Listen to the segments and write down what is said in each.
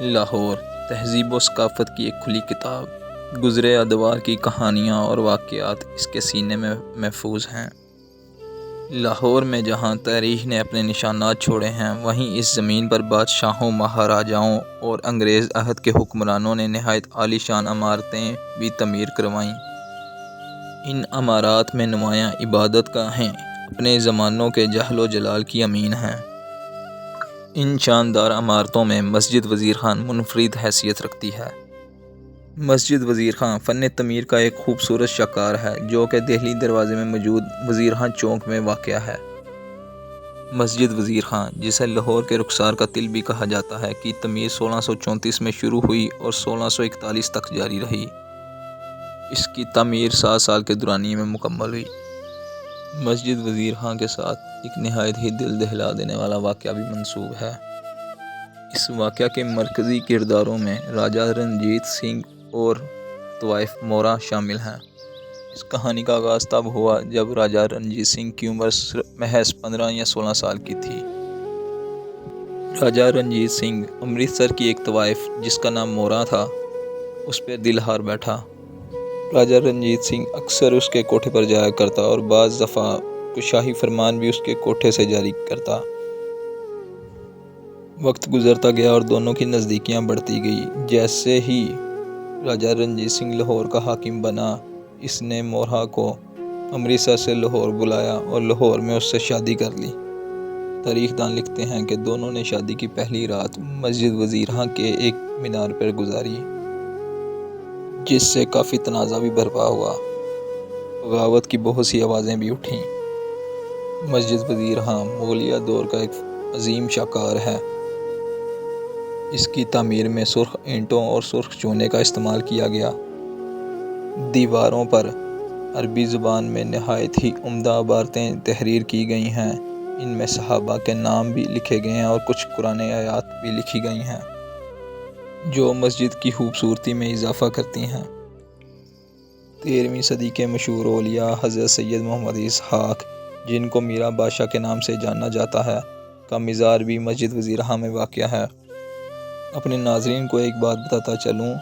لاہور تہذیب و ثقافت کی ایک کھلی کتاب، گزرے ادوار کی کہانیاں اور واقعات اس کے سینے میں محفوظ ہیں۔ لاہور میں جہاں تاریخ نے اپنے نشانات چھوڑے ہیں، وہیں اس زمین پر بادشاہوں، مہاراجاؤں اور انگریز عہد کے حکمرانوں نے نہایت عالی شان عمارتیں بھی تعمیر کروائیں۔ ان عمارات میں نمایاں عبادت گاہیں اپنے زمانوں کے جہل و جلال کی امین ہیں۔ ان شاندار عمارتوں میں مسجد وزیر خان منفرد حیثیت رکھتی ہے۔ مسجد وزیر خان فن تعمیر کا ایک خوبصورت شاہکار ہے، جو کہ دہلی دروازے میں موجود وزیر خان چوک میں واقع ہے۔ مسجد وزیر خان، جسے لاہور کے رخسار کا تل بھی کہا جاتا ہے، کی تعمیر 1634 میں شروع ہوئی اور 1641 تک جاری رہی۔ اس کی تعمیر 7 سال کے دورانیے میں مکمل ہوئی۔ مسجد وزیر خان کے ساتھ ایک نہایت ہی دل دہلا دینے والا واقعہ بھی منسوب ہے۔ اس واقعہ کے مرکزی کرداروں میں راجہ رنجیت سنگھ اور طوائف مورا شامل ہیں۔ اس کہانی کا آغاز تب ہوا جب راجہ رنجیت سنگھ کی عمر محض 15 یا 16 سال کی تھی۔ راجہ رنجیت سنگھ امرتسر کی ایک طوائف، جس کا نام مورا تھا، اس پر دل ہار بیٹھا۔ راجہ رنجیت سنگھ اکثر اس کے کوٹھے پر جایا کرتا اور بعض دفعہ کچھ شاہی فرمان بھی اس کے کوٹھے سے جاری کرتا۔ وقت گزرتا گیا اور دونوں کی نزدیکیاں بڑھتی گئی۔ جیسے ہی راجہ رنجیت سنگھ لاہور کا حاکم بنا، اس نے مورا کو امرتسر سے لاہور بلایا اور لاہور میں اس سے شادی کر لی۔ تاریخ دان لکھتے ہیں کہ دونوں نے شادی کی پہلی رات مسجد وزیر خان کے ایک مینار پر گزاری، جس سے کافی تنازع بھی برپا ہوا۔ بغاوت کی بہت سی آوازیں بھی اٹھیں۔ مسجد وزیر خان مغلیہ دور کا ایک عظیم شاہکار ہے۔ اس کی تعمیر میں سرخ اینٹوں اور سرخ چونے کا استعمال کیا گیا۔ دیواروں پر عربی زبان میں نہایت ہی عمدہ عبارتیں تحریر کی گئی ہیں۔ ان میں صحابہ کے نام بھی لکھے گئے ہیں اور کچھ قرآن آیات بھی لکھی گئی ہیں، جو مسجد کی خوبصورتی میں اضافہ کرتی ہیں۔ 13ویں صدی کے مشہور اولیاء حضرت سید محمد اسحاق، جن کو میرا بادشاہ کے نام سے جانا جاتا ہے، کا مزار بھی مسجد وزیر خان میں واقع ہے۔ اپنے ناظرین کو ایک بات بتاتا چلوں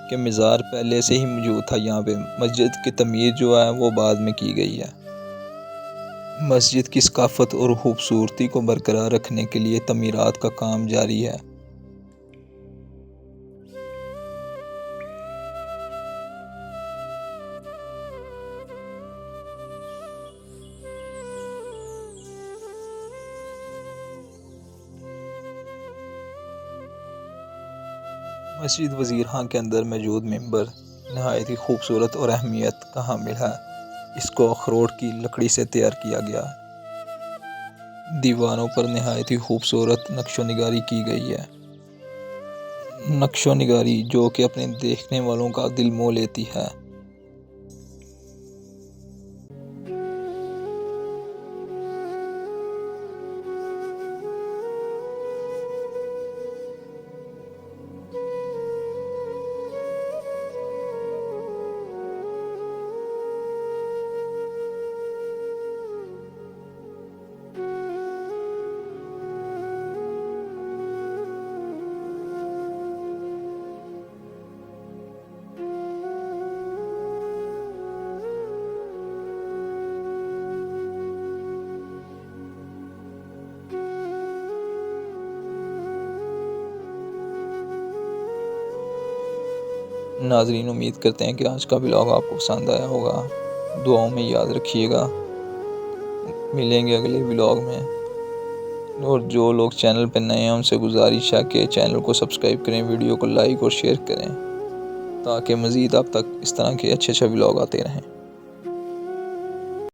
کہ مزار پہلے سے ہی موجود تھا یہاں پہ۔ مسجد کی تعمیر جو ہے وہ بعد میں کی گئی ہے۔ مسجد کی ثقافت اور خوبصورتی کو برقرار رکھنے کے لیے تعمیرات کا کام جاری ہے۔ مسجد وزیر خان کے اندر موجود ممبر نہایت ہی خوبصورت اور اہمیت کا حامل ہے۔ اس کو اخروٹ کی لکڑی سے تیار کیا گیا ہے۔ دیواروں پر نہایت ہی خوبصورت نقش و نگاری کی گئی ہے۔ نقش و نگاری جو کہ اپنے دیکھنے والوں کا دل موہ لیتی ہے۔ ناظرین، امید کرتے ہیں کہ آج کا ولاگ آپ کو پسند آیا ہوگا۔ دعاؤں میں یاد رکھیے گا۔ ملیں گے اگلے ولاگ میں۔ اور جو لوگ چینل پہ نئے ہیں، ان سے گزارش ہے کہ چینل کو سبسکرائب کریں، ویڈیو کو لائک اور شیئر کریں، تاکہ مزید آپ تک اس طرح کے اچھے ولاگ آتے رہیں۔